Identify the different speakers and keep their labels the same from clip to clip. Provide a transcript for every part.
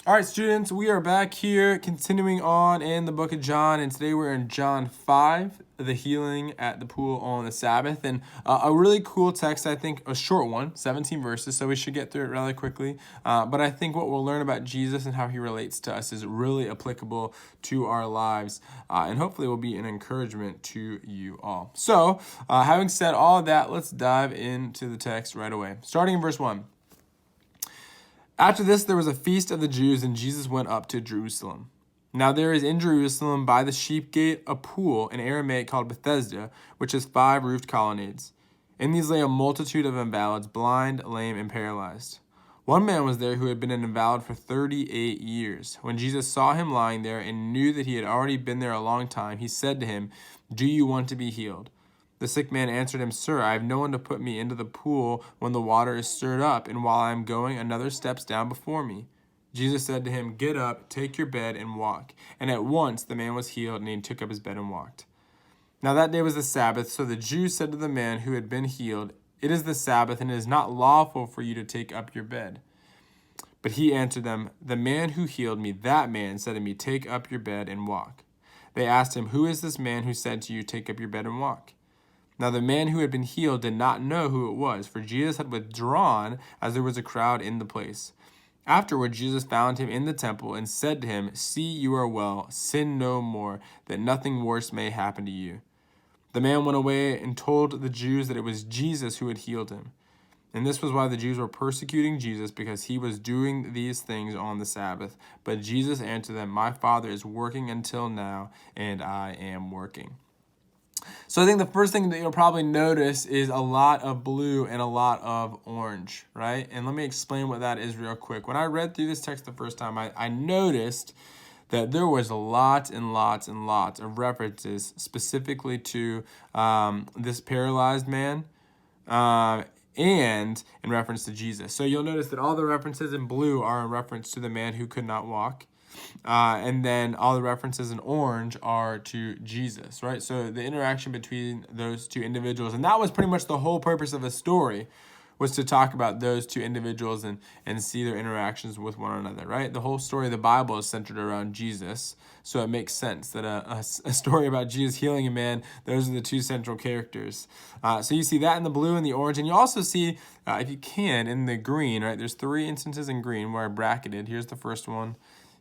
Speaker 1: All right, students, we are back here continuing on in the book of John, and today we're in John 5, the healing at the pool on the Sabbath. And a really cool text, I think, a short one, 17 verses, so we should get through it rather quickly. But I think what we'll learn about Jesus and how he relates to us is really applicable to our lives, and hopefully will be an encouragement to you all. So, having said all of that, let's dive into the text right away. Starting in verse 1. After this, there was a feast of the Jews, and Jesus went up to Jerusalem. Now there is in Jerusalem by the sheep gate a pool in Aramaic called Bethesda, which has 5 roofed colonnades. In these lay a multitude of invalids, blind, lame, and paralyzed. One man was there who had been an invalid for 38 years. When Jesus saw him lying there and knew that he had already been there a long time, he said to him, "Do you want to be healed?" The sick man answered him, "Sir, I have no one to put me into the pool when the water is stirred up, and while I am going, another steps down before me." Jesus said to him, "Get up, take your bed, and walk." And at once the man was healed, and he took up his bed and walked. Now that day was the Sabbath, so the Jews said to the man who had been healed, "It is the Sabbath, and it is not lawful for you to take up your bed." But he answered them, "The man who healed me, that man said to me, 'Take up your bed and walk.'" They asked him, "Who is this man who said to you, 'Take up your bed and walk'?" Now the man who had been healed did not know who it was, for Jesus had withdrawn as there was a crowd in the place. Afterward, Jesus found him in the temple and said to him, "See, you are well. Sin no more, that nothing worse may happen to you." The man went away and told the Jews that it was Jesus who had healed him. And this was why the Jews were persecuting Jesus, because he was doing these things on the Sabbath. But Jesus answered them, "My Father is working until now, and I am working." So I think the first thing that you'll probably notice is a lot of blue and a lot of orange, right? And let me explain what that is real quick. When I read through this text the first time, I noticed that there was lots and lots and lots of references specifically to this paralyzed man and in reference to Jesus. So you'll notice that all the references in blue are in reference to the man who could not walk. And then all the references in orange are to Jesus, right? So the interaction between those two individuals, and that was pretty much the whole purpose of the story, was to talk about those two individuals and see their interactions with one another, right? The whole story of the Bible is centered around Jesus, so it makes sense that a story about Jesus healing a man, those are the two central characters. So you see that in the blue and the orange, and you also see, if you can, in the green, right? There's 3 instances in green where I bracketed. Here's the first one.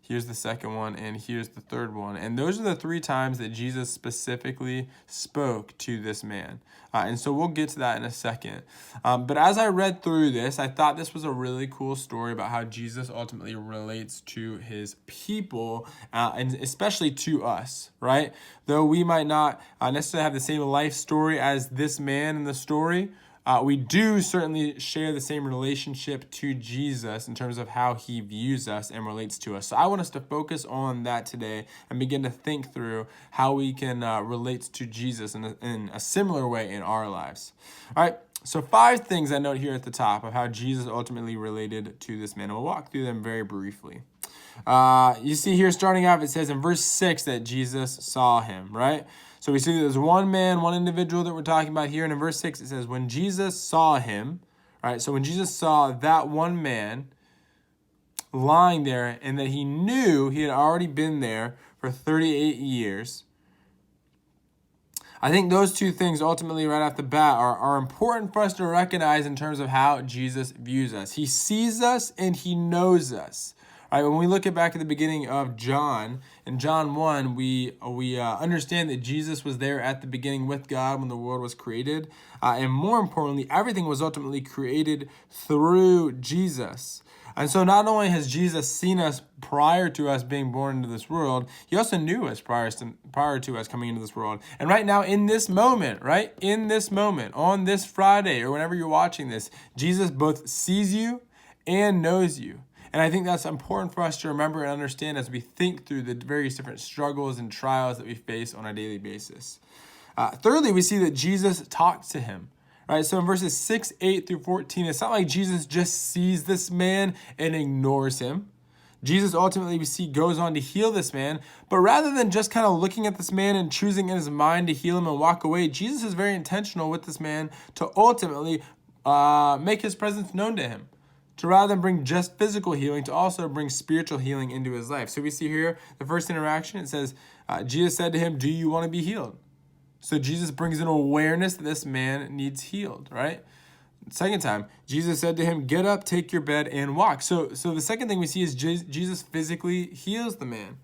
Speaker 1: Here's the second one, and here's the third one. And those are the 3 times that Jesus specifically spoke to this man. And so we'll get to that in a second. But as I read through this, I thought this was a really cool story about how Jesus ultimately relates to his people, and especially to us, right? Though we might not necessarily have the same life story as this man in the story, we do certainly share the same relationship to Jesus in terms of how he views us and relates to us. So I want us to focus on that today and begin to think through how we can relate to Jesus in a similar way in our lives. All right, so 5 things I note here at the top of how Jesus ultimately related to this man. And we'll walk through them very briefly. You see here starting off, it says in verse 6 that Jesus saw him, right? So we see that there's one man, one individual that we're talking about here. And in verse 6, it says, when Jesus saw him, right? So when Jesus saw that one man lying there and that he knew he had already been there for 38 years, I think those 2 things ultimately right off the bat are important for us to recognize in terms of how Jesus views us. He sees us and he knows us. All right, when we look back at the beginning of John, in John 1, we understand that Jesus was there at the beginning with God when the world was created. And more importantly, everything was ultimately created through Jesus. And so not only has Jesus seen us prior to us being born into this world, he also knew us prior to us coming into this world. And right now in this moment, right, in this moment, on this Friday or whenever you're watching this, Jesus both sees you and knows you. And I think that's important for us to remember and understand as we think through the various different struggles and trials that we face on a daily basis. Thirdly, we see that Jesus talks to him. Right, so in verses 6, 8 through 14, it's not like Jesus just sees this man and ignores him. Jesus ultimately, we see, goes on to heal this man. But rather than just kind of looking at this man and choosing in his mind to heal him and walk away, Jesus is very intentional with this man to ultimately make his presence known to him, to rather than bring just physical healing, to also bring spiritual healing into his life. So we see here the first interaction. It says, Jesus said to him, "Do you want to be healed?" So Jesus brings an awareness that this man needs healed, right? Second time, Jesus said to him, "Get up, take your bed, and walk." So the second thing we see is Jesus physically heals the man.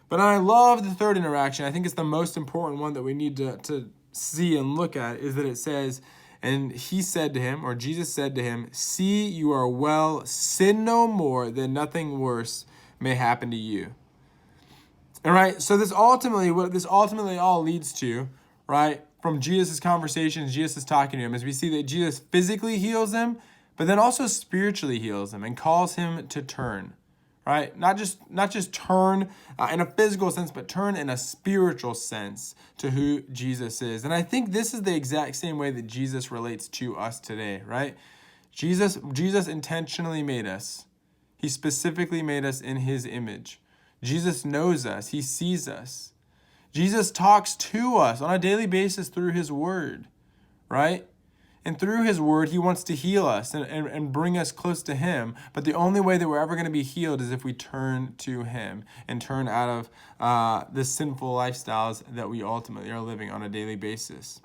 Speaker 1: But I love the third interaction. I think it's the most important one that we need to see and look at, is that it says, and he said to him, or Jesus said to him, "See, you are well, sin no more, that nothing worse may happen to you." All right, so what this ultimately all leads to, right, from Jesus' conversations, Jesus is talking to him, is we see that Jesus physically heals him, but then also spiritually heals him and calls him to turn, right? Not just turn in a physical sense, but turn in a spiritual sense to who Jesus is. And I think this is the exact same way that Jesus relates to us today, right? Jesus intentionally made us. He specifically made us in his image. Jesus knows us. He sees us. Jesus talks to us on a daily basis through his word, right? And through his word, he wants to heal us and bring us close to him. But the only way that we're ever going to be healed is if we turn to him and turn out of the sinful lifestyles that we ultimately are living on a daily basis.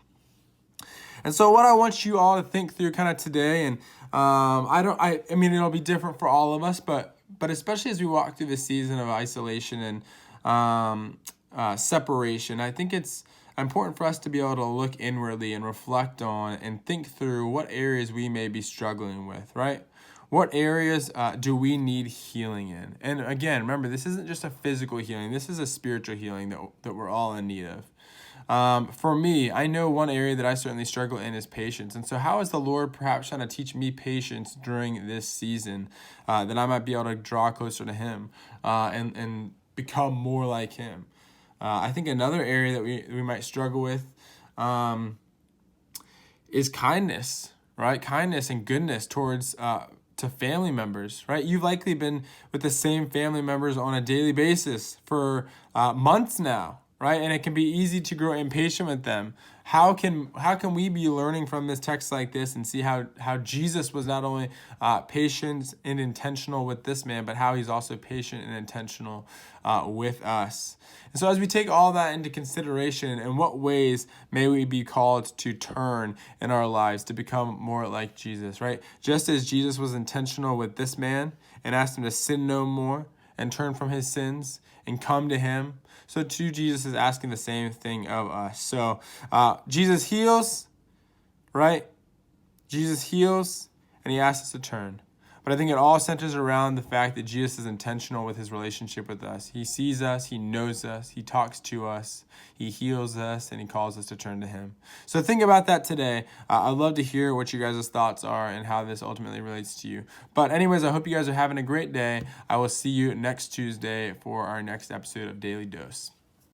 Speaker 1: And so what I want you all to think through kind of today, and I mean, it'll be different for all of us, but especially as we walk through this season of isolation and separation, I think it's important for us to be able to look inwardly and reflect on and think through what areas we may be struggling with, right? What areas do we need healing in? And again, remember, this isn't just a physical healing. This is a spiritual healing that we're all in need of. For me, I know one area that I certainly struggle in is patience. And so how is the Lord perhaps trying to teach me patience during this season, that I might be able to draw closer to him and become more like him? I think another area that we might struggle with is kindness, right? Kindness and goodness towards to family members, right? You've likely been with the same family members on a daily basis for months now, right? And it can be easy to grow impatient with them. How can we be learning from this text like this and see how Jesus was not only patient and intentional with this man, but how he's also patient and intentional with us? And so as we take all that into consideration, in what ways may we be called to turn in our lives to become more like Jesus, right? Just as Jesus was intentional with this man and asked him to sin no more and turn from his sins and come to him, so too Jesus is asking the same thing of us. So Jesus heals, right? Jesus heals, and he asks us to turn. But I think it all centers around the fact that Jesus is intentional with his relationship with us. He sees us, he knows us, he talks to us, he heals us, and he calls us to turn to him. So think about that today. I'd love to hear what you guys' thoughts are and how this ultimately relates to you. But anyways, I hope you guys are having a great day. I will see you next Tuesday for our next episode of Daily Dose.